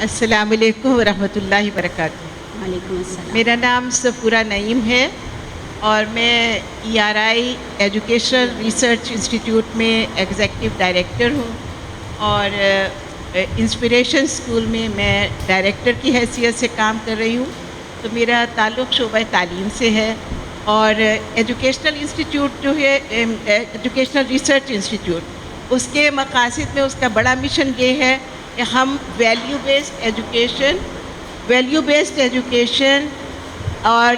السلام علیکم ورحمۃ اللہ وبرکاتہ۔ وعلیکم السلام۔ میرا نام صفورہ نعیم ہے اور میں ERI ایجوکیشنل ریسرچ انسٹیٹیوٹ میں ایگزیکٹو ڈائریکٹر ہوں، اور انسپریشن اسکول میں میں ڈائریکٹر کی حیثیت سے کام کر رہی ہوں۔ تو میرا تعلق شعبہ تعلیم سے ہے، اور ایجوکیشنل انسٹیٹیوٹ جو ہے ایجوکیشنل ریسرچ انسٹیٹیوٹ، اس کے مقاصد میں اس کا بڑا مشن یہ ہے کہ ہم ویلیو بیسڈ ایجوکیشن اور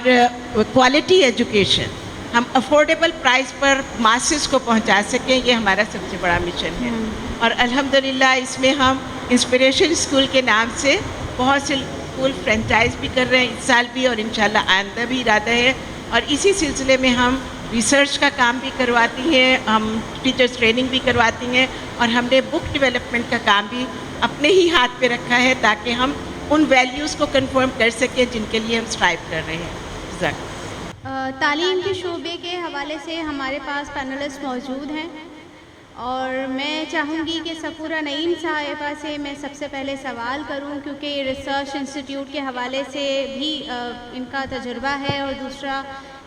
کوالٹی ایجوکیشن ہم افورڈیبل پرائز پر ماسز کو پہنچا سکیں، یہ ہمارا سب سے بڑا مشن ہے۔ اور الحمدللہ اس میں ہم انسپریشن اسکول کے نام سے بہت سے اسکول فرینچائز بھی کر رہے ہیں اس سال بھی، اور انشاءاللہ آئندہ بھی ارادہ ہے۔ اور اسی سلسلے میں ہم ریسرچ کا کام بھی کرواتی ہیں، ہم ٹیچرز ٹریننگ بھی کرواتی ہیں، اور ہم نے بک ڈیولپمنٹ کا کام بھی اپنے ہی ہاتھ پہ رکھا ہے تاکہ ہم ان ویلیوز کو کنفرم کر سکیں جن کے لیے ہم اسٹرائیو کر رہے ہیں۔ تعلیم کے شعبے کے حوالے سے ہمارے پاس پینلسٹ موجود ہیں، اور میں چاہوں گی کہ صفورہ نعیم صاحبہ سے میں سب سے پہلے سوال کروں، کیونکہ یہ ریسرچ انسٹیٹیوٹ کے حوالے سے بھی ان کا تجربہ ہے، اور دوسرا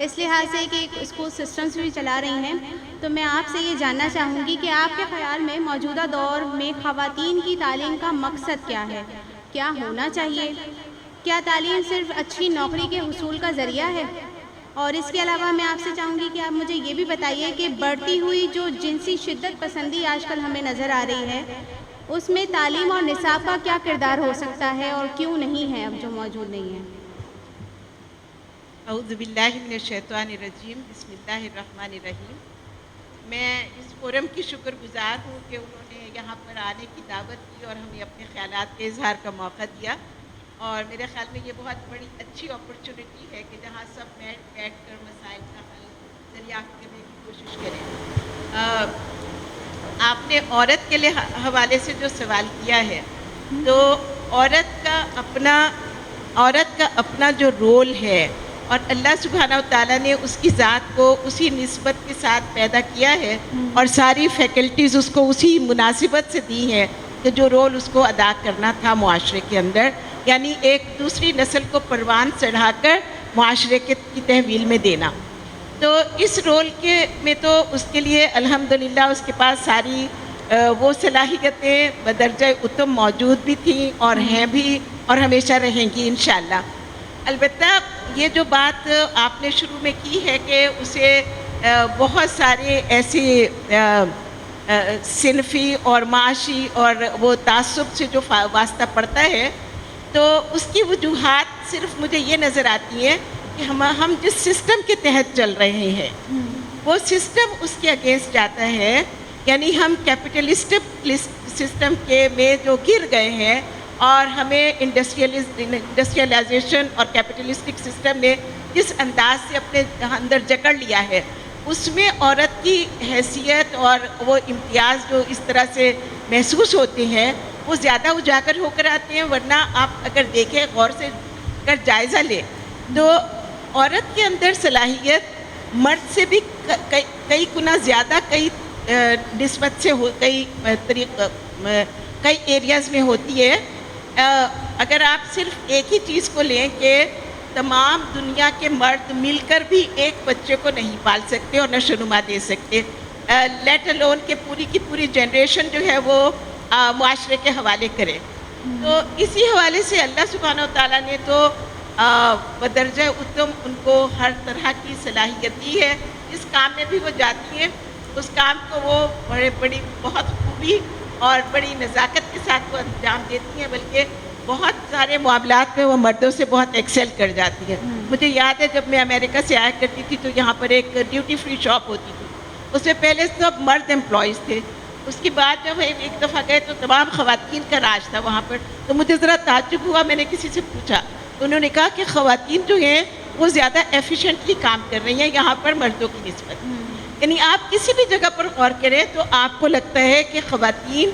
اس لحاظ سے کہ اسکول سسٹمز بھی چلا رہی ہیں۔ تو میں آپ سے یہ جاننا چاہوں گی کہ آپ کے خیال میں موجودہ دور میں خواتین کی تعلیم کا مقصد کیا ہے؟ کیا ہونا چاہیے؟ کیا تعلیم صرف اچھی نوکری کے حصول کا ذریعہ ہے؟ اور اس کے علاوہ میں آپ سے چاہوں گی کہ آپ مجھے یہ بھی بتائیے کہ بڑھتی ہوئی جو جنسی شدت پسندی آج کل ہمیں نظر آ رہی ہے، اس میں تعلیم اور نصاب کا کیا کردار ہو سکتا ہے، اور کیوں نہیں ہے اب جو موجود نہیں ہے؟ اعوذ باللہ من الشیطان الرجیم، بسم اللہ الرحمن الرحیم۔ میں اس فورم کی شکر گزار ہوں کہ انہوں نے یہاں پر آنے کی دعوت دی اور ہمیں اپنے خیالات کے اظہار کا موقع دیا، اور میرے خیال میں یہ بہت بڑی اچھی اپرچونٹی ہے کہ جہاں سب بیٹھ کر مسائل کا حل دریافت کرنے کی کوشش کریں۔ آپ نے عورت کے حوالے سے جو سوال کیا ہے، تو عورت کا اپنا جو رول ہے، اور اللہ سبحانہ و تعالیٰ نے اس کی ذات کو اسی نسبت کے ساتھ پیدا کیا ہے، اور ساری فیکلٹیز اس کو اسی مناسبت سے دی ہیں کہ جو رول اس کو ادا کرنا تھا معاشرے کے اندر، یعنی ایک دوسری نسل کو پروان چڑھا کر معاشرے کی تحویل میں دینا۔ تو اس رول میں تو اس کے لیے الحمدللہ اس کے پاس ساری وہ صلاحیتیں بدرجہ اتم موجود بھی تھیں، اور ہیں بھی، اور ہمیشہ رہیں گی انشاءاللہ۔ البتہ یہ جو بات آپ نے شروع میں کی ہے کہ اسے بہت سارے ایسے صنفی اور معاشی اور وہ تعصب سے جو واسطہ پڑتا ہے، تو اس کی وجوہات صرف مجھے یہ نظر آتی ہیں کہ ہم جس سسٹم کے تحت چل رہے ہیں وہ سسٹم اس کے اگینسٹ جاتا ہے، یعنی ہم کیپٹلسٹک سسٹم میں جو گر گئے ہیں، اور ہمیں انڈسٹریلائزیشن اور کیپٹلسٹک سسٹم نے جس انداز سے اپنے اندر جکڑ لیا ہے، اس میں عورت کی حیثیت اور وہ امتیاز جو اس طرح سے محسوس ہوتے ہیں وہ زیادہ اجاگر ہو کر آتے ہیں۔ ورنہ آپ اگر دیکھیں، غور سے اگر جائزہ لیں، تو عورت کے اندر صلاحیت مرد سے بھی کئی گنا زیادہ کئی نسبت سے کئی ایریاز میں ہوتی ہے۔ اگر آپ صرف ایک ہی چیز کو لیں کہ تمام دنیا کے مرد مل کر بھی ایک بچے کو نہیں پال سکتے اور نشو و نما دے سکتے، لیٹ الون کہ پوری کی پوری جنریشن جو ہے وہ معاشرے کے حوالے کرے۔ تو اسی حوالے سے اللہ سبحانہ و تعالیٰ نے تو بدرجہ اتم ان کو ہر طرح کی صلاحیت دی ہے، اس کام میں بھی وہ جاتی ہیں، اس کام کو وہ بڑی بہت خوبی اور بڑی نزاکت کے ساتھ وہ انجام دیتی ہیں، بلکہ بہت سارے معاملات میں وہ مردوں سے بہت ایکسل کر جاتی ہیں۔ مجھے یاد ہے جب میں امریکہ سے آیا کرتی تھی تو یہاں پر ایک ڈیوٹی فری شاپ ہوتی تھی، اس میں پہلے سب مرد امپلائیز تھے، اس کے بعد جب ایک دفعہ گئے تو تمام خواتین کا راج تھا وہاں پر۔ تو مجھے ذرا تعجب ہوا، میں نے کسی سے پوچھا، تو انہوں نے کہا کہ خواتین جو ہیں وہ زیادہ ایفیشینٹلی کام کر رہی ہیں یہاں پر مردوں کی نسبت۔ یعنی آپ کسی بھی جگہ پر غور کریں تو آپ کو لگتا ہے کہ خواتین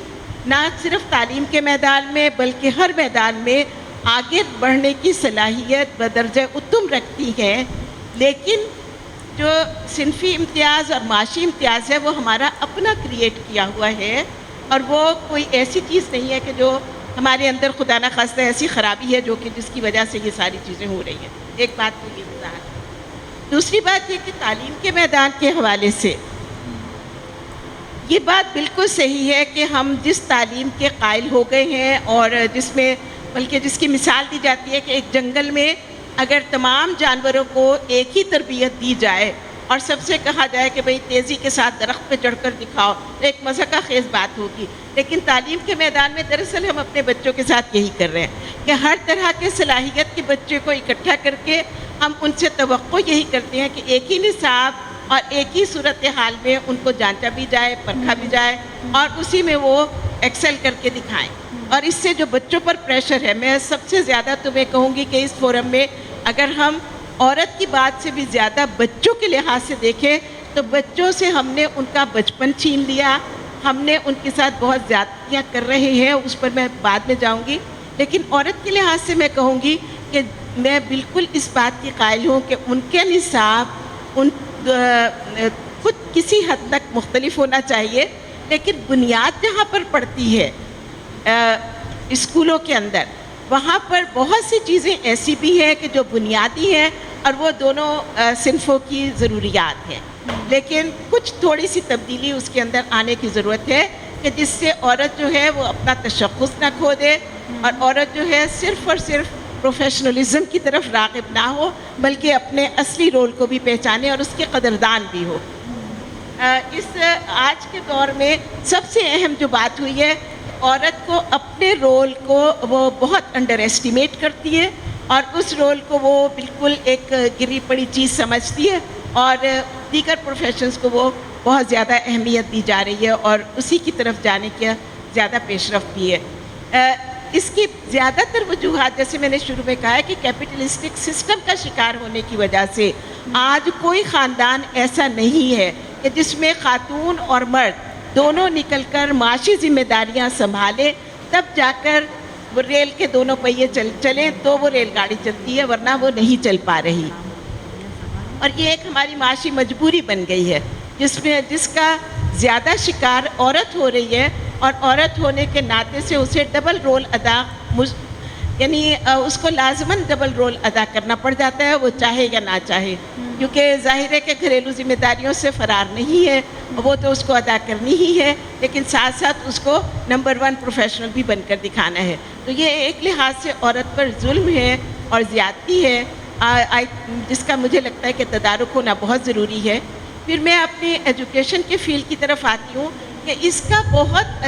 نہ صرف تعلیم کے میدان میں بلکہ ہر میدان میں آگے بڑھنے کی صلاحیت بدرجہ اتم رکھتی ہیں، لیکن جو صنفی امتیاز اور معاشی امتیاز ہے وہ ہمارا اپنا کریٹ کیا ہوا ہے، اور وہ کوئی ایسی چیز نہیں ہے کہ جو ہمارے اندر خدا نخواستہ ایسی خرابی ہے جو کہ جس کی وجہ سے یہ ساری چیزیں ہو رہی ہیں. ایک بات تو یہ وضاحت. دوسری بات یہ کہ تعلیم کے میدان کے حوالے سے یہ بات بالکل صحیح ہے کہ ہم جس تعلیم کے قائل ہو گئے ہیں اور جس میں بلکہ جس کی مثال دی جاتی ہے کہ ایک جنگل میں اگر تمام جانوروں کو ایک ہی تربیت دی جائے اور سب سے کہا جائے کہ بھئی تیزی کے ساتھ درخت پہ چڑھ کر دکھاؤ تو ایک مضحکہ خیز بات ہوگی. لیکن تعلیم کے میدان میں دراصل ہم اپنے بچوں کے ساتھ یہی کر رہے ہیں کہ ہر طرح کے صلاحیت کے بچے کو اکٹھا کر کے ہم ان سے توقع یہی کرتے ہیں کہ ایک ہی نصاب اور ایک ہی صورتحال میں ان کو جانچا بھی جائے, پرکھا بھی جائے اور اسی میں وہ ایکسل کر کے دکھائیں. اور اس سے جو بچوں پر پریشر ہے, میں سب سے زیادہ تمہیں کہوں گی کہ اس فورم میں اگر ہم عورت کی بات سے بھی زیادہ بچوں کے لحاظ سے دیکھیں تو بچوں سے ہم نے ان کا بچپن چھین لیا, ہم نے ان کے ساتھ بہت زیادتیاں کر رہے ہیں, اس پر میں بعد میں جاؤں گی. لیکن عورت کے لحاظ سے میں کہوں گی کہ میں بالکل اس بات کی قائل ہوں کہ ان کے نصاب ان خود کسی حد تک مختلف ہونا چاہیے, لیکن بنیاد جہاں پر پڑتی ہے اسکولوں کے اندر وہاں پر بہت سی چیزیں ایسی بھی ہیں کہ جو بنیادی ہیں اور وہ دونوں صنفوں کی ضروریات ہیں, لیکن کچھ تھوڑی سی تبدیلی اس کے اندر آنے کی ضرورت ہے کہ جس سے عورت جو ہے وہ اپنا تشخص نہ کھو دے اور عورت جو ہے صرف اور صرف پروفیشنلزم کی طرف راغب نہ ہو بلکہ اپنے اصلی رول کو بھی پہچانے اور اس کے قدردان بھی ہو. اس آج کے دور میں سب سے اہم جو بات ہوئی ہے, عورت کو اپنے رول کو وہ بہت انڈر ایسٹیمیٹ کرتی ہے اور اس رول کو وہ بالکل ایک گری پڑی چیز سمجھتی ہے اور دیگر پروفیشنز کو وہ بہت زیادہ اہمیت دی جا رہی ہے اور اسی کی طرف جانے کی زیادہ پیش رفت بھی ہے. اس کی زیادہ تر وجوہات جیسے میں نے شروع میں کہا ہے کہ کیپٹلسٹک سسٹم کا شکار ہونے کی وجہ سے آج کوئی خاندان ایسا نہیں ہے کہ جس میں خاتون اور مرد دونوں نکل کر معاشی ذمہ داریاں سنبھالے تب جا کر وہ ریل کے دونوں پہیے چلیں تو وہ ریل گاڑی چلتی ہے, ورنہ وہ نہیں چل پا رہی. اور یہ ایک ہماری معاشی مجبوری بن گئی ہے جس کا زیادہ شکار عورت ہو رہی ہے اور عورت ہونے کے ناطے سے اسے ڈبل رول یعنی اس کو لازماً ڈبل رول ادا کرنا پڑ جاتا ہے, وہ چاہے یا نہ چاہے, کیونکہ ظاہر ہے کہ گھریلو ذمہ داریوں سے فرار نہیں ہے, وہ تو اس کو ادا کرنی ہی ہے, لیکن ساتھ ساتھ اس کو نمبر 1 پروفیشنل بھی بن کر دکھانا ہے. تو یہ ایک لحاظ سے عورت پر ظلم ہے اور زیادتی ہے جس کا مجھے لگتا ہے کہ تدارک ہونا بہت ضروری ہے. پھر میں اپنی ایجوکیشن کے فیلڈ کی طرف آتی ہوں کہ اس کا بہت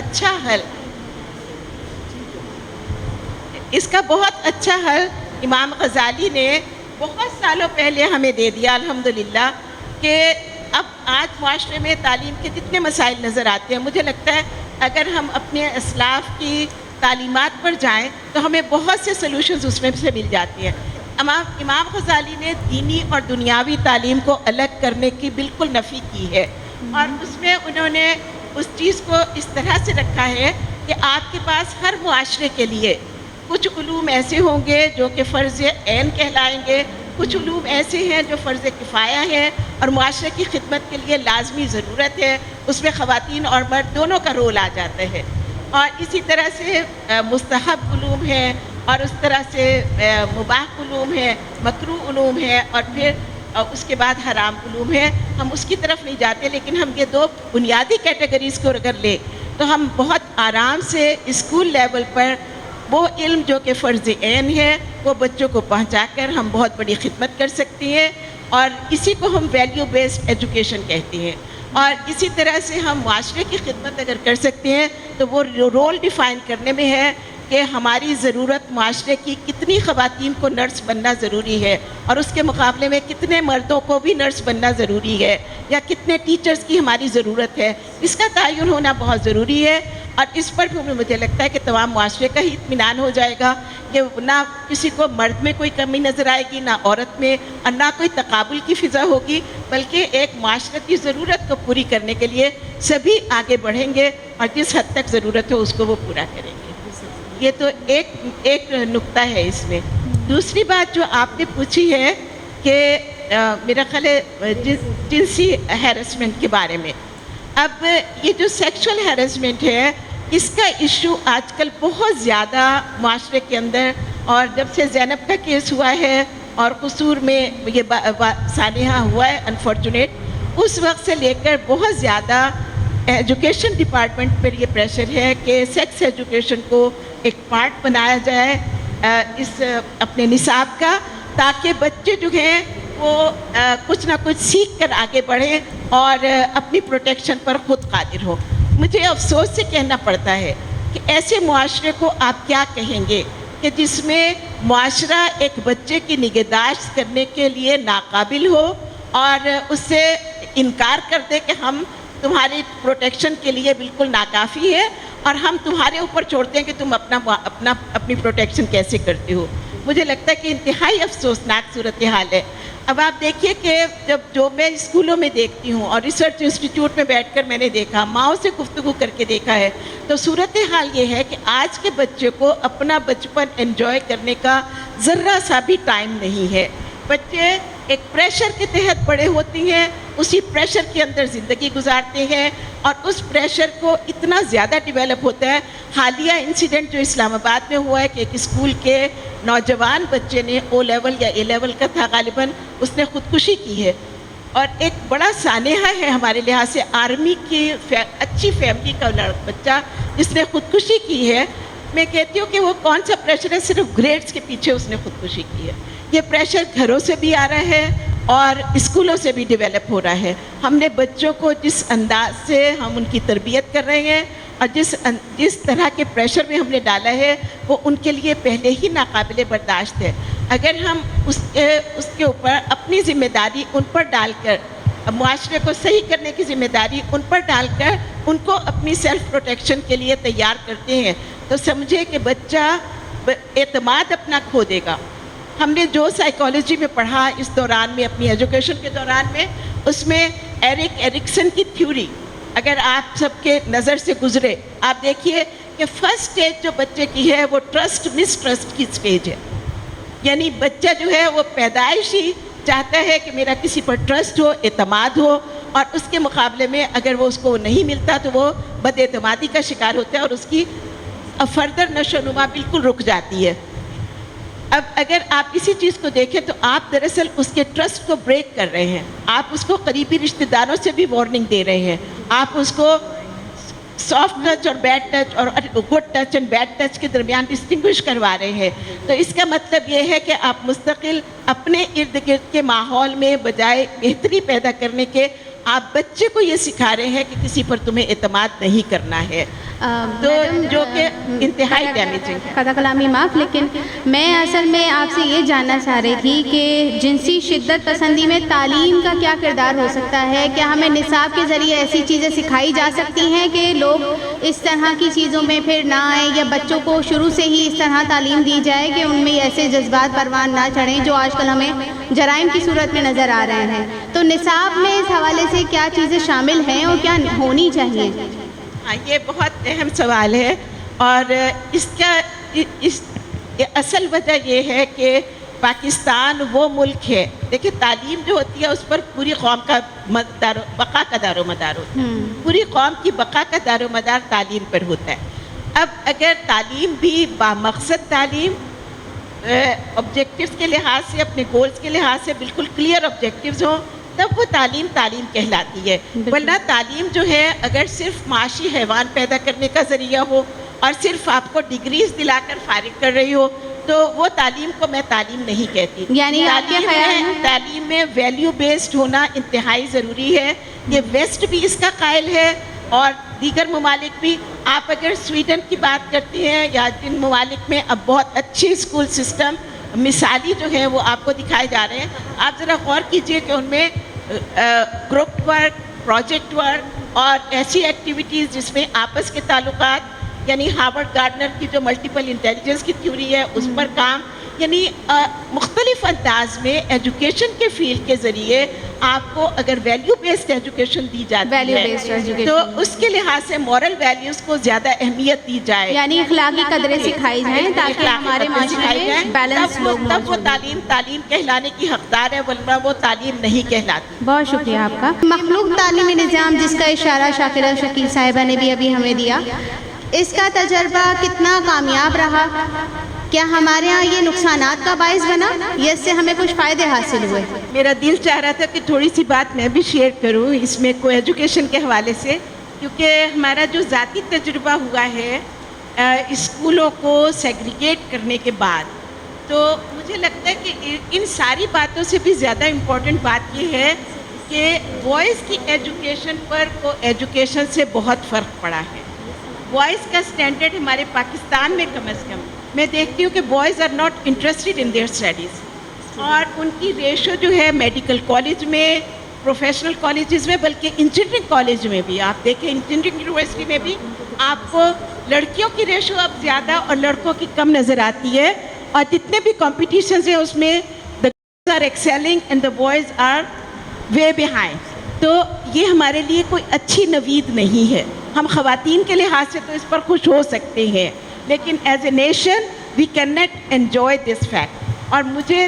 اچھا حل امام غزالی نے بہت سالوں پہلے ہمیں دے دیا الحمدللہ. کہ اب آج معاشرے میں تعلیم کے جتنے مسائل نظر آتے ہیں, مجھے لگتا ہے اگر ہم اپنے اسلاف کی تعلیمات پر جائیں تو ہمیں بہت سے سلوشنز اس میں سے مل جاتی ہیں. امام غزالی نے دینی اور دنیاوی تعلیم کو الگ کرنے کی بالکل نفی کی ہے اور اس میں انہوں نے اس چیز کو اس طرح سے رکھا ہے کہ آپ کے پاس ہر معاشرے کے لیے کچھ علوم ایسے ہوں گے جو کہ فرض عین کہلائیں گے, کچھ علوم ایسے ہیں جو فرض کفایہ ہیں اور معاشرے کی خدمت کے لیے لازمی ضرورت ہے, اس میں خواتین اور مرد دونوں کا رول آ جاتا ہے. اور اسی طرح سے مستحب علوم ہیں اور اس طرح سے مباح علوم ہیں, مکروہ علوم ہیں اور پھر اس کے بعد حرام علوم ہیں. ہم اس کی طرف نہیں جاتے, لیکن ہم یہ 2 بنیادی کیٹیگریز کو اگر لیں تو ہم بہت آرام سے اسکول لیول پر وہ علم جو کہ فرض عین ہے وہ بچوں کو پہنچا کر ہم بہت بڑی خدمت کر سکتے ہیں اور اسی کو ہم ویلیو بیسڈ ایجوکیشن کہتے ہیں. اور اسی طرح سے ہم معاشرے کی خدمت اگر کر سکتے ہیں تو وہ رول ڈیفائن کرنے میں ہے کہ ہماری ضرورت معاشرے کی کتنی خواتین کو نرس بننا ضروری ہے اور اس کے مقابلے میں کتنے مردوں کو بھی نرس بننا ضروری ہے یا کتنے ٹیچرز کی ہماری ضرورت ہے, اس کا تعین ہونا بہت ضروری ہے. اور اس پر بھی مجھے لگتا ہے کہ تمام معاشرے کا ہی اطمینان ہو جائے گا کہ نہ کسی کو مرد میں کوئی کمی نظر آئے گی, نہ عورت میں, اور نہ کوئی تقابل کی فضا ہوگی, بلکہ ایک معاشرتی ضرورت کو پوری کرنے کے لیے سبھی آگے بڑھیں گے اور جس حد تک ضرورت ہو اس کو وہ پورا کریں گے. یہ تو ایک نقطہ ہے اس میں. دوسری بات جو آپ نے پوچھی ہے کہ میرا خیال ہے جنسی ہیرسمنٹ کے بارے میں. اب یہ جو سیکشول ہیرسمنٹ ہے اس کا ایشو آج کل بہت زیادہ معاشرے کے اندر، اور جب سے زینب کا کیس ہوا ہے اور قصور میں یہ سانحہ ہوا ہے انفارچونیٹ، اس وقت سے لے کر بہت زیادہ ایجوکیشن ڈپارٹمنٹ پر یہ پریشر ہے کہ سیکس ایجوکیشن کو ایک پارٹ بنایا جائے اس اپنے نصاب کا، تاکہ بچے جو ہیں وہ کچھ نہ کچھ سیکھ کر آگے بڑھیں اور اپنی پروٹیکشن پر خود قادر ہو۔ مجھے افسوس سے کہنا پڑتا ہے کہ ایسے معاشرے کو آپ کیا کہیں گے کہ جس میں معاشرہ ایک بچے کی نگہداشت کرنے کے لیے ناقابل ہو اور اس سے انکار کر دے کہ ہم تمہاری پروٹیکشن کے لیے بالکل ناکافی ہے اور ہم تمہارے اوپر چھوڑتے ہیں کہ تم اپنی پروٹیکشن کیسے کرتے ہو۔ مجھے لگتا ہے کہ انتہائی افسوسناک صورتحال ہے۔ اب آپ دیکھیے کہ جو میں اسکولوں میں دیکھتی ہوں اور ریسرچ انسٹیٹیوٹ میں بیٹھ کر میں نے دیکھا، ماؤں سے گفتگو کر کے دیکھا ہے، تو صورتحال یہ ہے کہ آج کے بچے کو اپنا بچپن انجوائے کرنے کا ذرا سا بھی ٹائم نہیں ہے۔ بچے ایک پریشر کے تحت بڑے ہوتے ہیں، اسی پریشر کے اندر زندگی گزارتے ہیں اور اس پریشر کو اتنا زیادہ ڈیولپ ہوتا ہے۔ حالیہ انسیڈنٹ جو اسلام آباد میں ہوا ہے کہ ایک اسکول کے نوجوان بچے نے او لیول یا اے لیول کا تھا غالباً، اس نے خودکشی کی ہے، اور ایک بڑا سانحہ ہے ہمارے لحاظ سے آرمی کی اچھی فیملی کا بچہ جس نے خودکشی کی ہے۔ میں کہتی ہوں کہ وہ کون سا پریشر ہے، صرف گریڈز کے پیچھے اس نے خودکشی کی ہے۔ یہ پریشر گھروں سے بھی آ رہا ہے اور اسکولوں سے بھی ڈیولپ ہو رہا ہے۔ ہم نے بچوں کو جس انداز سے ہم ان کی تربیت کر رہے ہیں اور جس طرح کے پریشر میں ہم نے ڈالا ہے وہ ان کے لیے پہلے ہی ناقابل برداشت ہے۔ اگر ہم اس کے اوپر اپنی ذمہ داری ان پر ڈال کر، معاشرے کو صحیح کرنے کی ذمہ داری ان پر ڈال کر ان کو اپنی سیلف پروٹیکشن کے لیے تیار کرتے ہیں، تو سمجھے کہ بچہ اعتماد اپنا کھو دے گا۔ ہم نے جو سائیکالوجی میں پڑھا اس دوران میں، اپنی ایجوکیشن کے دوران میں، اس میں ایرکسن کی تھیوری اگر آپ سب کے نظر سے گزرے، آپ دیکھیے کہ فرسٹ سٹیج جو بچے کی ہے وہ ٹرسٹ مس ٹرسٹ کی سٹیج ہے۔ یعنی بچہ جو ہے وہ پیدائش ہی چاہتا ہے کہ میرا کسی پر ٹرسٹ ہو، اعتماد ہو، اور اس کے مقابلے میں اگر وہ اس کو نہیں ملتا تو وہ بد اعتمادی کا شکار ہوتا ہے اور اس کی فردر نشو و نما بالکل رک جاتی ہے۔ اب اگر آپ کسی چیز کو دیکھیں تو آپ دراصل اس کے ٹرسٹ کو بریک کر رہے ہیں، آپ اس کو قریبی رشتہ داروں سے بھی وارننگ دے رہے ہیں، آپ اس کو سافٹ ٹچ اور بیڈ ٹچ اور good touch and bad touch کے درمیان ڈسٹنگوش کروا رہے ہیں۔ تو اس کا مطلب یہ ہے کہ آپ مستقل اپنے ارد گرد کے ماحول میں بجائے بہتری پیدا کرنے کے، آپ بچے کو یہ سکھا رہے ہیں کہ کسی پر تمہیں اعتماد نہیں کرنا ہے، تو جو کہ انتہائی ڈیمیجنگ ہے۔ قطع کلامی معاف، لیکن میں اصل میں آپ سے یہ جاننا چاہ رہی تھی کہ جنسی شدت پسندی میں تعلیم کا کیا کردار ہو سکتا ہے؟ کیا ہمیں نصاب کے ذریعے ایسی چیزیں سکھائی جا سکتی ہیں کہ لوگ اس طرح کی چیزوں میں پھر نہ آئیں، یا بچوں کو شروع سے ہی اس طرح تعلیم دی جائے کہ ان میں ایسے جذبات پروان نہ چڑھیں جو آج کل ہمیں جرائم کی صورت میں نظر آ رہے ہیں؟ تو نصاب میں اس حوالے سے کیا چیزیں شامل ہیں اور کیا ہونی چاہیے؟ یہ بہت اہم سوال ہے، اور اس کا اصل وجہ یہ ہے کہ پاکستان وہ ملک ہے، دیکھیں تعلیم جو ہوتی ہے اس پر پوری قوم کا بقا کا دار و مدار ہوتا ہے، پوری قوم کی بقا کا دار و مدار تعلیم پر ہوتا ہے۔ اب اگر تعلیم بھی بامقصد تعلیم، آبجیکٹیوز کے لحاظ سے، اپنے گولز کے لحاظ سے بالکل کلیئر آبجیکٹیوز ہوں، تب وہ تعلیم کہلاتی ہے۔ ورنہ تعلیم جو ہے اگر صرف معاشی حیوان پیدا کرنے کا ذریعہ ہو اور صرف آپ کو ڈگریز دلا کر فارغ کر رہی ہو، تو وہ تعلیم کو میں تعلیم نہیں کہتی۔ یعنی تعلیم میں ویلیو بیسڈ ہونا انتہائی ضروری ہے۔ یہ ویسٹ بھی اس کا قائل ہے اور دیگر ممالک بھی۔ آپ اگر سویڈن کی بات کرتے ہیں یا جن ممالک میں اب بہت اچھی اسکول سسٹم مثالی جو ہے وہ آپ کو دکھائے جا رہے ہیں، آپ ذرا غور کیجئے کہ ان میں گروپ ورک، پروجیکٹ ورک اور ایسی ایکٹیویٹیز جس میں آپس کے تعلقات، یعنی ہارورڈ گارڈنر کی جو ملٹیپل انٹیلیجنس کی تھیوری ہے اس پر کام، یعنی مختلف انداز میں ایجوکیشن کے فیلڈ کے ذریعے آپ کو اگر ویلیو بیسڈ ایجوکیشن دی جاتی ہے تو اس کے لحاظ سے مورل ویلیوز کو زیادہ اہمیت دی جائے، یعنی اخلاقی قدریں سکھائی جائیں تاکہ ہمارے معاشرے میں بیلنس لوگ، تب وہ تعلیم کہلانے کی حقدار ہے، ورنہ وہ تعلیم نہیں کہلاتی۔ بہت شکریہ آپ کا۔ مخلوق تعلیمی نظام جس کا اشارہ شاکرہ شکیل صاحبہ نے بھی ابھی ہمیں دیا، اس کا تجربہ کتنا کامیاب رہا؟ کیا ہمارے ہاں یہ نقصانات کا باعث بنا یا اس سے ہمیں کچھ فائدے حاصل ہوئے؟ میرا دل چاہ رہا تھا کہ تھوڑی سی بات میں بھی شیئر کروں اس میں کو ایجوکیشن کے حوالے سے، کیونکہ ہمارا جو ذاتی تجربہ ہوا ہے اسکولوں کو سیگریگیٹ کرنے کے بعد، تو مجھے لگتا ہے کہ ان ساری باتوں سے بھی زیادہ امپورٹنٹ بات یہ ہے کہ بوائز کی ایجوکیشن پر کو ایجوکیشن سے بہت فرق پڑا ہے. بوائز کا اسٹینڈرڈ ہمارے پاکستان میں کم از کم میں دیکھتی ہوں کہ boys are not interested in their studies, اور ان کی ریشو جو ہے میڈیکل کالج میں، پروفیشنل کالجز میں، بلکہ انجینئرنگ کالج میں بھی آپ دیکھیں، انجینئرنگ یونیورسٹی میں بھی آپ کو لڑکیوں کی ریشو اب زیادہ اور لڑکوں کی کم نظر آتی ہے. اور جتنے بھی کمپٹیشنز ہیں اس میں the girls are excelling and the boys are way behind. تو یہ ہمارے لیے کوئی اچھی نوید نہیں ہے. ہم خواتین کے لحاظ سے تو اس پر خوش ہو سکتے ہیں، لیکن as a nation we can not enjoy this fact. اور مجھے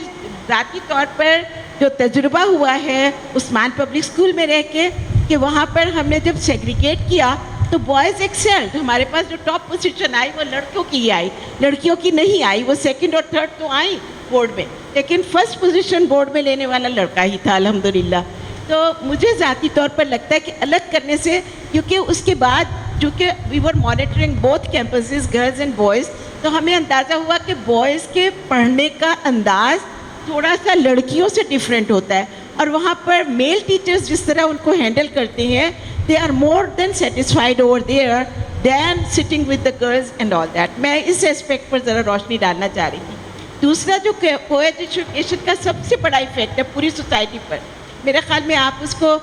ذاتی طور پر جو تجربہ ہوا ہے عثمان پبلک اسکول میں رہ کے، کہ وہاں پر ہم نے جب سیگریگیٹ کیا تو بوائز ایکسیلڈ. ہمارے پاس جو ٹاپ پوزیشن آئی وہ لڑکیوں کی ہی آئی، لڑکیوں کی نہیں آئی. وہ سیکنڈ اور تھرڈ تو آئیں بورڈ میں، لیکن فرسٹ پوزیشن بورڈ میں لینے والا لڑکا ہی تھا الحمدللہ. تو مجھے ذاتی طور پر لگتا ہے کہ الگ کرنے سے، کیونکہ اس کے بعد چونکہ we were monitoring both campuses girls and boys, تو ہمیں اندازہ ہوا کہ بوائز کے پڑھنے کا انداز تھوڑا سا لڑکیوں سے ڈفرینٹ ہوتا ہے، اور وہاں پر میل ٹیچرز جس طرح ان کو ہینڈل کرتے ہیں they are more than satisfied over there then sitting with the girls and all that. میں اس اسپیکٹ پر ذرا روشنی ڈالنا چاہ رہی تھی. دوسرا جو کو ایجوکیشن کا سب سے بڑا ایفیکٹ ہے پوری سوسائٹی پر، میرے خیال میں آپ اس کو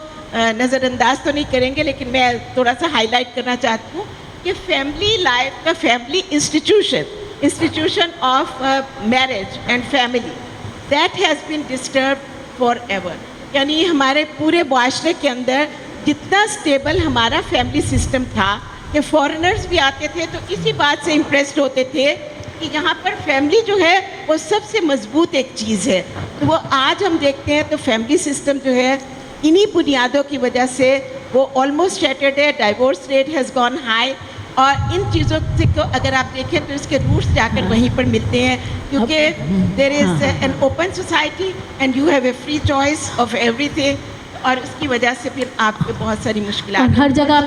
نظر انداز تو نہیں کریں گے، لیکن میں تھوڑا سا ہائی لائٹ کرنا چاہتی ہوں کہ فیملی لائف کا family institution of marriage and family that has been disturbed for ever. یعنی ہمارے پورے معاشرے کے اندر جتنا اسٹیبل ہمارا فیملی سسٹم تھا کہ فارنرز بھی آتے تھے تو اسی بات سے امپریسڈ ہوتے تھے کہ یہاں پر فیملی جو ہے وہ سب سے مضبوط ایک چیز ہے. تو وہ آج ہم دیکھتے ہیں تو فیملی سسٹم جو ہے انہی بنیادوں کی وجہ سے وہ آلموسٹ شیٹرڈ ہے. Divorce rate has gone high, اور ان چیزوں سے کو اگر آپ دیکھیں تو اس کے روٹس جا کر وہیں پر ملتے ہیں، کیونکہ there is an open society and you have a free choice of ایوری تھنگ، اور اس کی وجہ سے پھر آپ کو بہت ساری مشکلات ہر جگہ